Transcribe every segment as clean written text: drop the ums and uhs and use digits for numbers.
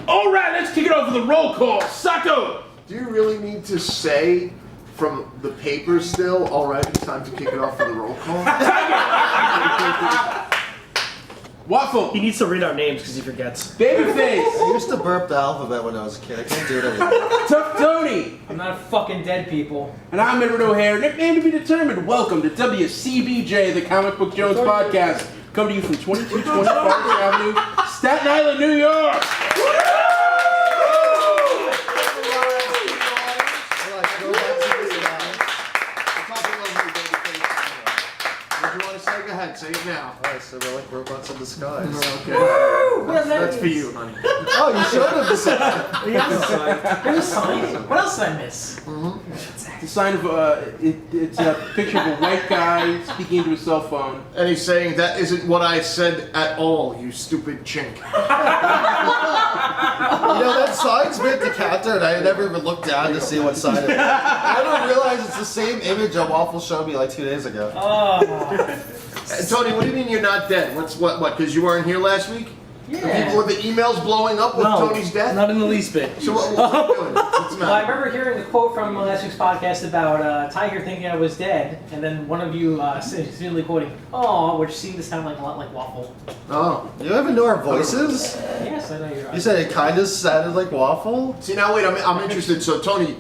All right, let's kick it off with a roll call. Sacco! Do you really need to say from the paper still, all right, it's time to kick it off for the roll call? Waffle! He needs to read our names because he forgets. Babyface! I used to burp the alphabet when I was a kid. I can't do it anymore. Tough Tony! I'm not fucking dead, people. And I'm Edward O'Hare, nickname to be determined. Welcome to Wcbj, the Comic Book Jones podcast. Coming to you from 2220 Forest Avenue, Staten Island, New York! Go ahead, say it now. Alright, so we're like robots in disguise. Okay. That's for you, honey. Oh, you should have decided. Here's a sign. What else did I miss? It's a sign of, it's a picture of a white guy speaking into a cell phone. And he's saying, that isn't what I said at all, you stupid chink. You know, that sign's meant to counter, and I never even looked down to see what sign it was. I didn't realize it's the same image a Waffle showed me like 2 days ago. Oh. Tony, what do you mean you're not dead? What, because you weren't here last week? Yeah. Were the emails blowing up with Tony's death? Not in the least bit. So what are you doing? What's the Well, I matter? remember hearing the quote from last week's podcast about Tiger thinking I was dead, and then one of you seemingly quoting, "Oh," which seemed to sound like a lot like Waffle. Oh. You even know our voices? Yes, I know you're right. You said it kind of sounded like Waffle? See, now wait, I'm interested. So, Tony,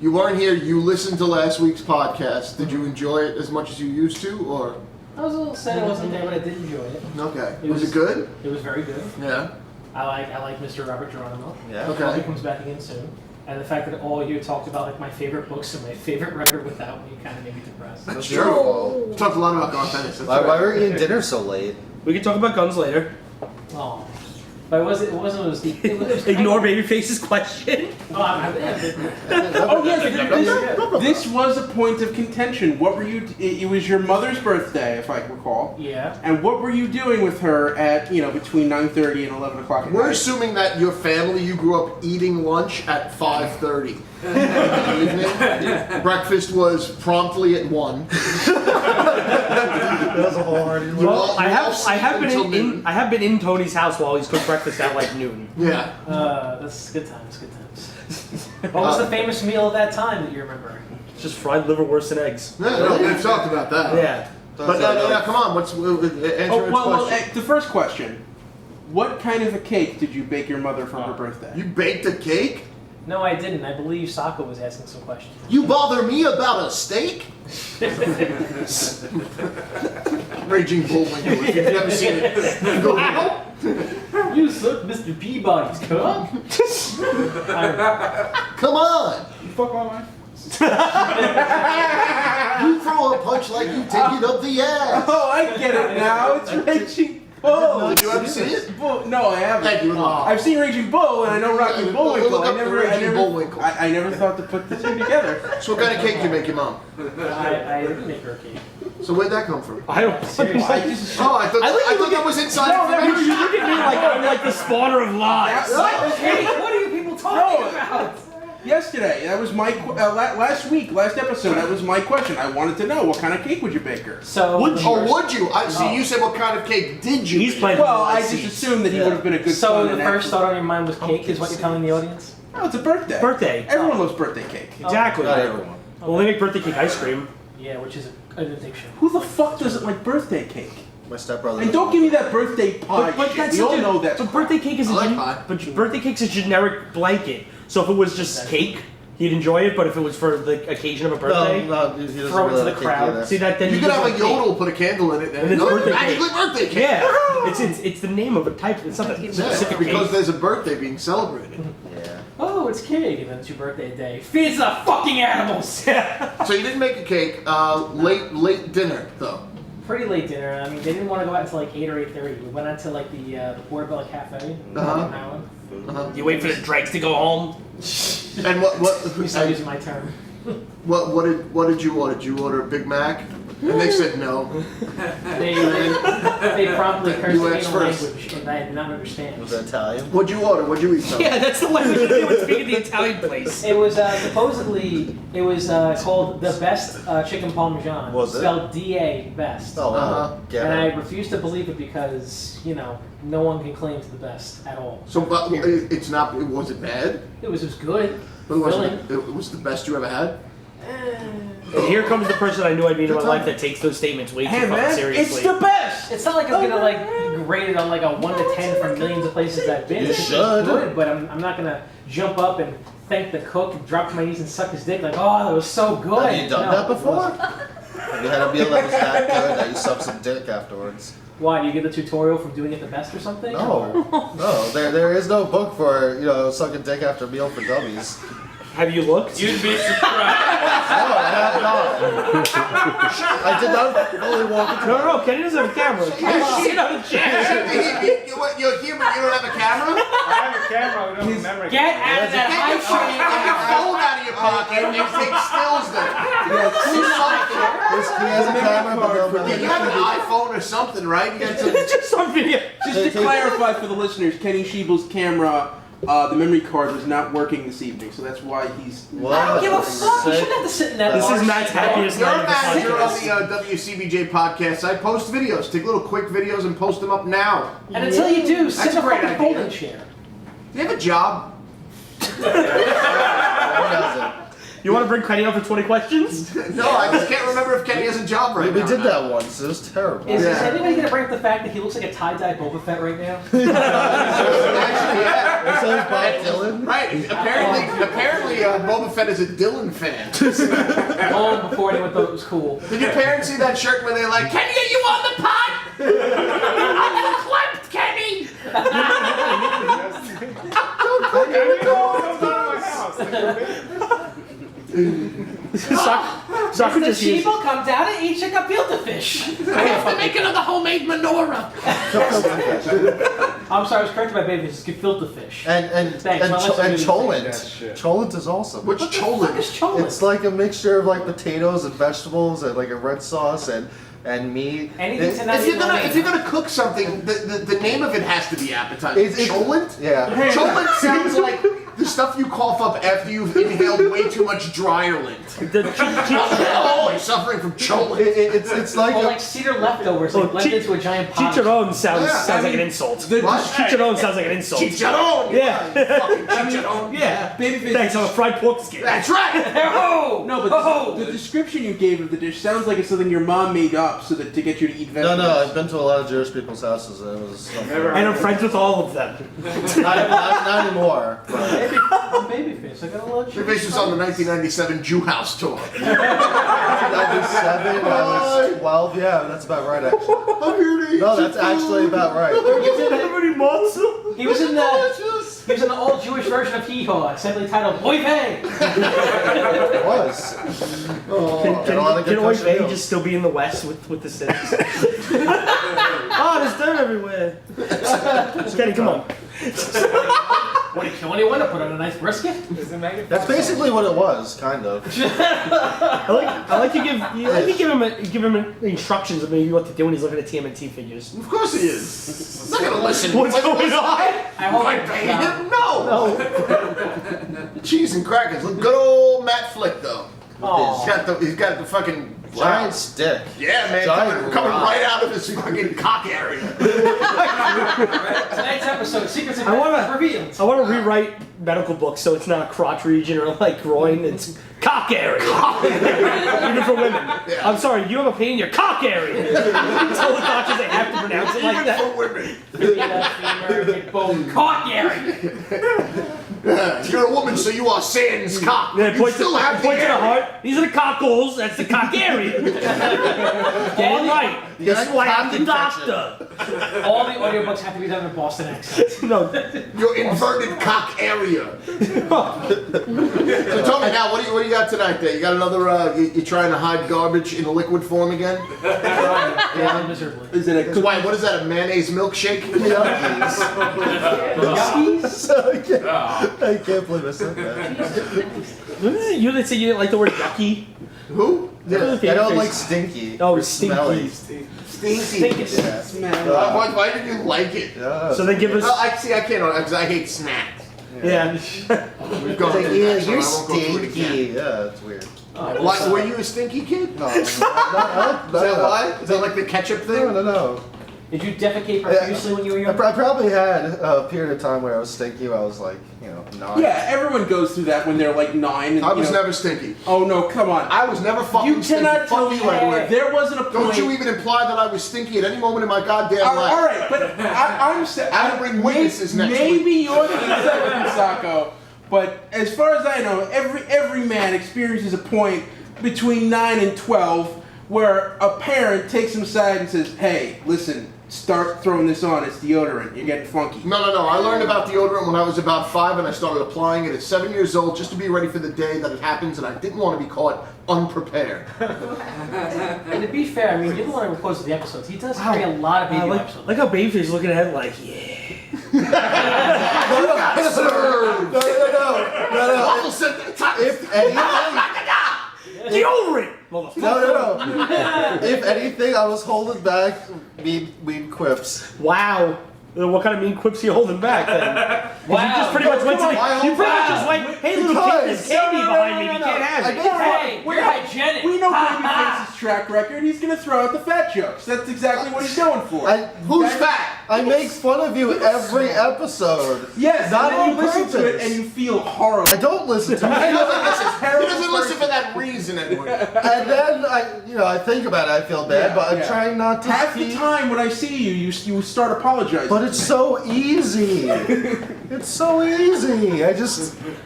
you weren't here. You listened to last week's podcast. Did you enjoy it as much as you used to, or? I was a little sad I wasn't there, but I did enjoy it. Okay. It Was was- it good? It was very good. Yeah. I like Mr. Robert Geronimo. Yeah. Okay. I hope he comes back again soon. And the fact that all of you talked about like my favorite books and my favorite record without me kind of made me depressed. That's your true. fault. We talked a lot about Garth Ennis. Why were you eating dinner so late? We can talk about guns later. Oh. But it wasn't Ignore Babyface's question. Oh, Oh yes, this was a point of contention. What were you? It was your mother's birthday, if I recall. Yeah. And what were you doing with her at between 9:30 and 11 o'clock at We're night? assuming that your family, you grew up eating lunch at 5:30 in the evening. Breakfast was promptly at 1. That was a wholehearted Well, I all have been until in noon. I have been in Tony's house while he's cooked breakfast at like noon. Yeah. That's good times, good times. What was the famous meal of that time that you remember? Just fried liverwurst and eggs. Yeah, no, we've talked about that. Yeah. But no, come on. Answer its question. The first question: what kind of a cake did you bake your mother for her birthday? You baked a cake? No, I didn't. I believe Sako was asking some questions. You bother me about a steak? Raging Bullwinkle, if you've never seen it. Go, ow! You suck Mr. Peabody's cock? Come on! You fuck my wife? You throw a punch like you take it up the ass! Oh, I get it now. It's Raging Bull. Did you ever see it? Bull. No, I haven't. Thank you. I've seen Raging Bull, and I know Rocky Bullwinkle. Look up the Raging Bullwinkle. I never thought to put the two together. So what kind of cake do you make your mom? I didn't make her a cake. So where'd that come from? I don't. Seriously. I just. Oh, I thought that was inside No, you information. look at me like I'm like the spawner of lies. Hey, what are you people talking about? Yesterday, that was my last episode. That was my question. I wanted to know what kind of cake would you bake her. So Would you? Oh, would you? I see. You said what kind of cake did you? He's make? playing. Well, I just assumed that he would have been a good So son. the and first actually- thought on your mind was cake, is what you're telling the audience? Oh, it's a birthday. Birthday. Everyone loves birthday cake. Exactly. Not everyone. Well, they make birthday cake ice cream. Yeah, which is an addiction. Who the fuck doesn't like birthday cake? My stepbrother. And don't give me that birthday pie shit. We all know that. But birthday cake is I like pie. but birthday cake's a generic blanket. So if it was just cake, he'd enjoy it. But if it was for the occasion of a birthday, No, he doesn't Throw it really to the like cake crowd. either. see that then You could have a doesn't like cake. yodel, put a candle in it, And it's no, birthday magically cake. birthday cake. Yeah, it's the name of a type. It's not a specific because cake. there's a birthday being celebrated. Yeah. Oh, it's cake, and then it's your birthday day. Feed the fucking animals! So you didn't make a cake. Late dinner though. Pretty late dinner. I mean, they didn't want to go out until like 8 or 8:30. We went out to like the Portobello Cafe in Maryland. You wait for the dregs to go home. And what We started using my term. what did you order? Did you order a Big Mac? And they said no. They promptly cursed You in asked a first. language and I did not understand. Was it Italian? What'd you order? What'd you eat, Tom? Yeah, that's the language they would speak at the Italian place. It was supposedly called the best chicken parmesan. Was it? Spelled D-A best. Oh, Uh-huh. get And I it. refuse to believe it because, no one can claim to the best at all. So, but it's not. Was it bad? It was good. But it was the best you ever had. And here comes the person I knew I'd meet in my life that takes those statements way too Hey fucking man, seriously. it's the best. It's not like I'm gonna rate it on like a 1 to 10 from millions of places I've been. You It's should. good, but I'm not gonna jump up and thank the cook and drop to my knees and suck his dick like, oh, that was so good. Have you done No, that it before? wasn't. Have you had a meal that was that good that you sucked some dick afterwards? Why? Do you get the tutorial from doing it the best or something? No. There is no book for sucking dick after a meal for dummies. Have you looked? You'd be surprised. No, I have not. I did not fully walk into. No, Kenny doesn't have a camera. Sit on the chair. You're human. You don't have a camera. I have a camera. We don't have a memory. Get out of that Get your high phone out of your pocket and take stills then. He has a camera, but no Yeah, you have an iPhone or something, right? You got some. Just on video. Just to clarify for the listeners, Kenny Schiebel's camera, the memory card was not working this evening, so that's why he's. I don't give a fuck. You shouldn't have to sit in that. This is bar Matt's shit. happiest You're night a of the manager on podcast. the WCBJ podcast. I post videos. Take little quick videos and post them up now. And until you do, sit That's in a a great fucking idea. folding chair. Do you have a job? Who doesn't? You want to bring Kenny on for 20 questions? No, I just can't remember if Kenny has a job right We now. did that once. It was terrible. Is Yeah. anybody gonna bring up the fact that he looks like a tie-dye Boba Fett right now? Actually, yeah. That sounds Bob Dylan. Right. Apparently, Boba Fett is a Dylan fan. Long before anyone thought it was cool. Did your parents see that shirt where they're like, "Kenny, are you on the pot? I'm clipped, Kenny." Soccer The just used. sheep will come down and eat chicken gefilte fish. I have to make another homemade menorah. I'm sorry, I was corrected by baby. It's gefilte fish. And Thanks, my last name is cholent. that shit. Cholent is awesome. What's What cholent? is cholent? It's like a mixture of like potatoes and vegetables and like a red sauce and meat. Anything to not If you're gonna cook something, the name of it has to be appetizing. It's- Cholent? Yeah. Cholent sounds like the stuff you cough up after you've inhaled way too much dryer lint. Oh, I'm suffering from cholent. It's like Or a, like cedar leftovers, Oh, like blended into a giant pot. Chicharron sounds Yeah, sounds like an insult. What? Chicharron sounds like an insult. Chicharron! Yeah. Fucking chicharron. Yeah. Babyface. Thanks, I'm a fried pork skin. That's right! Oh! No, but the description you gave of the dish sounds like it's something your mom made up so that to get you to eat no, vegetables. no. I've been to a lot of Jewish people's houses and it was And I'm friends with all of them. not anymore. But I'm babyface. I got a lot of Your face was on the 1997 Jew House tour. 97, I was 12. Yeah, that's about right actually. I'm here to eat No, that's actually about right. He was in the all Jewish version of Hee Haw, simply titled Oy Vey. It was. Got a lot of good Can Oy kosher Vey meals. just still be in the West with the Sims? Oh, there's dirt everywhere. Kenny, come on. Want to kill anyone or put on a nice brisket? That's basically what it was, kind of. I like you give him instructions of maybe what to do when he's looking at TMNT figures. Of course he is. I'm not gonna listen. What's going on? I hope I pay him? No! Cheese and crackers. Look, good old Matt Flick, though. Aw. He's got the fucking Giant stick. Yeah, man, Giant coming rock. right out of his fucking cock area. Tonight's episode, Secrets of Magic revealed. I want to rewrite medical books so it's not crotch region or like groin. It's cock area. Even for women. Yeah. I'm sorry, you have a pain in your cock area. Tell the doctors they have to pronounce it like Even that. for women. Femur, bone, cock area. You're a woman, so you are sans cock. Yeah, You point still to have the the area. heart. These are the cock holes. That's the cock area. All right. This is why I'm the doctor. All the audiobooks have to be done in a Boston accent. No. Your inverted cock area. So tell me now, what do you got tonight there? You got another, you trying to hide garbage in liquid form again? Yeah, miserably. Is it a cookie? Why, what is that, a mayonnaise milkshake? Yuckies? I can't believe I said You didn't say you didn't like the word yucky? Who? Yeah, I don't like stinky. Oh, or smelly. stinky. Stinky. Yeah. Why did you like it? Yeah. So they give us. I can't, because I hate snacks. Yeah. We've It's gone like, through yeah, that, so you're I won't go through it again. stinky. Yeah, it's weird. Like, were you a stinky kid? No, Is that why? Is that like the ketchup thing? No. Did you defecate profusely when you were I young? probably had a period of time where I was stinky. Where I was like, 9. Yeah, everyone goes through that when they're like 9. And, I was never stinky. Oh no, come on. I was never fucking You stinky. cannot tell Fuck me you, Edward. that. There wasn't a point. Don't you even imply that I was stinky at any moment in my goddamn All life. right, but I'm saying. I will bring witnesses next Maybe week. you're the exception, Sacco. But as far as I know, every man experiences a point between 9 and 12 where a parent takes him aside and says, "Hey, listen, start throwing this on. It's deodorant. You're getting funky." No. I learned about deodorant when I was about 5, and I started applying it at 7 years old just to be ready for the day that it happens, and I didn't want to be caught unprepared. And to be fair, I mean, you're the one who records the episodes. He does carry a lot of baby wipes. Like how Babyface looking at it like, yeah. Waffle said that time. If anything, Deodorant! Motherfucker. no. If anything, I was holding back mean quips. Wow. What kind of mean quips are you holding back then? Wow. You just pretty much went to Why the. You pretty much hold just back? went, hey, little kid, there's candy behind me. You can't have it. Hey, we're hygienic. We know Babyface's track record. He's gonna throw out the fat jokes. That's exactly what he's going for. Who's fat? I make fun of you every episode. Yes, Not and then on you listen to it purpose. and you feel horrible. I don't listen to He it. doesn't listen. He doesn't listen for that reason, Edward. And then I think about it. I feel bad, Yeah, but I'm yeah. trying not to. Half the time when I see you, you start apologizing. But it's so easy. It's so easy.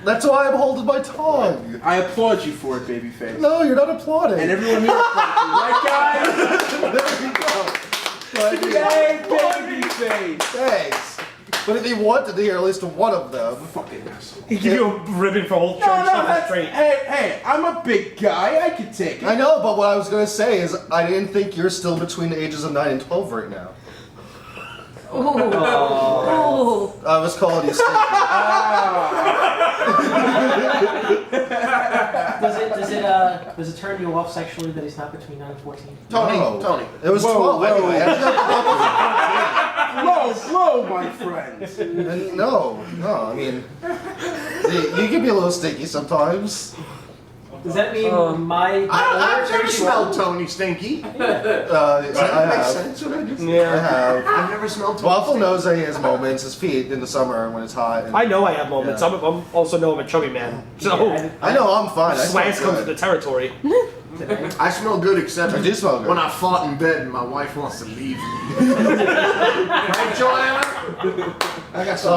That's why I'm holding my tongue. I applaud you for it, Babyface. No, you're not applauding. And everyone here applauds you, right, guys? There you go. But, Yay, Babyface! thanks. But if you wanted to hear at least one of them, Fucking asshole. He give you a ribbon for whole church No, stuff that's straight. Hey, I'm a big guy. I can take it. I know. But what I was gonna say is, I didn't think you're still between the ages of 9 and 12 right now. Oh. I was calling you stinky. Does it turn you off sexually that he's not between 9 and 14? Tony. It was Whoa, 12 whoa. anyway. Slow, my friends. And no. I mean, you can be a little stinky sometimes. Does that mean I've never smelled Tony stinky. I Makes have. sense what I just I have. I've never smelled Tony Waffle stinky. knows that he has moments, his feet in the summer when it's hot. And I know I have moments. Yeah. I'm also know I'm a chubby man. So, I know I'm fine. I smell Swans comes with the good. territory. I smell good except I do smell good. when I fought in bed and my wife wants to leave me. Right, Joanna? I got some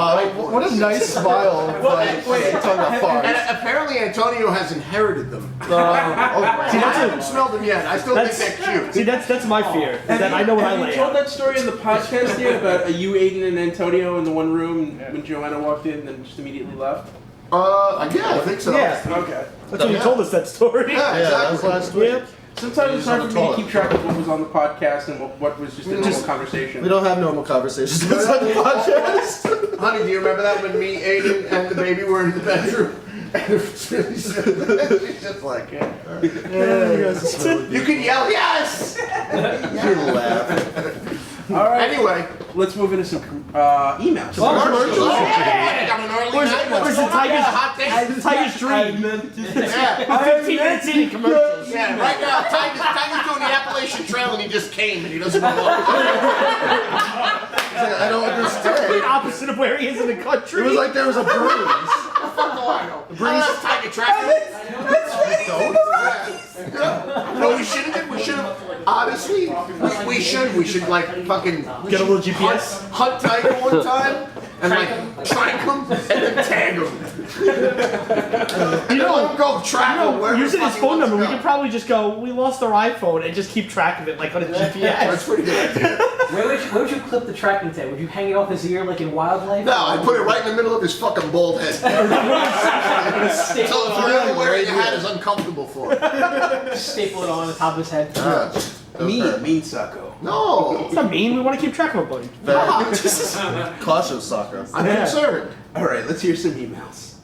What a nice smile. Like, wait. talking about farts. And apparently Antonio has inherited them. See, I that's haven't smelled them yet. I still think they're cute. See, that's my fear. Is that I know what I Have you lay told out. that story in the podcast yet about you, Aiden, and Antonio in the one room when Joanna walked in and then just immediately left? Yeah, I think so. Yeah. Okay. That's when you told us that story. Yeah, Yeah, that was exactly. last week. Yep. Sometimes it's hard on for the me to toilet. keep track of what was on the podcast and what was just a normal conversation. We don't have normal conversations outside the podcast. Honey, do you remember that when me, Aiden, and the baby were in the bedroom? And it was really she's just like, yeah. You can yell, yes! You laugh. All right. Anyway. Let's move into some emails. Commercials. I got an early night. Where's the Tiger's hot day? The Tiger's dream. Yeah. 15 minutes in commercials. Yeah, right now, Tiger's doing the Appalachian Trail and he just came and he doesn't know what. I don't The understand. opposite of where he is in the country. It was like there was a breeze. Fuck do I know? I don't have Tiger tracking. No, we should have. We should have. Honestly, we should like fucking Get a little GPS. Hunt Tiger one time and like track him and then tag him. Let him go track him wherever Using the his fuck he phone wants number, to we go. could probably just go, we lost our iPhone, and just keep track of it like on a That's GPS. pretty good idea. Where would you clip the tracking tape? Would you hang it off his ear like in Wildlife? No, I put it right in the middle of his fucking bald head. Staple So it if on. really wearing a hat is uncomfortable for him. Staple it on the top of his head. Mean sucko. No, It's not mean, we want to keep track of everybody. Cautious soccer. I'm concerned. All right, let's hear some emails.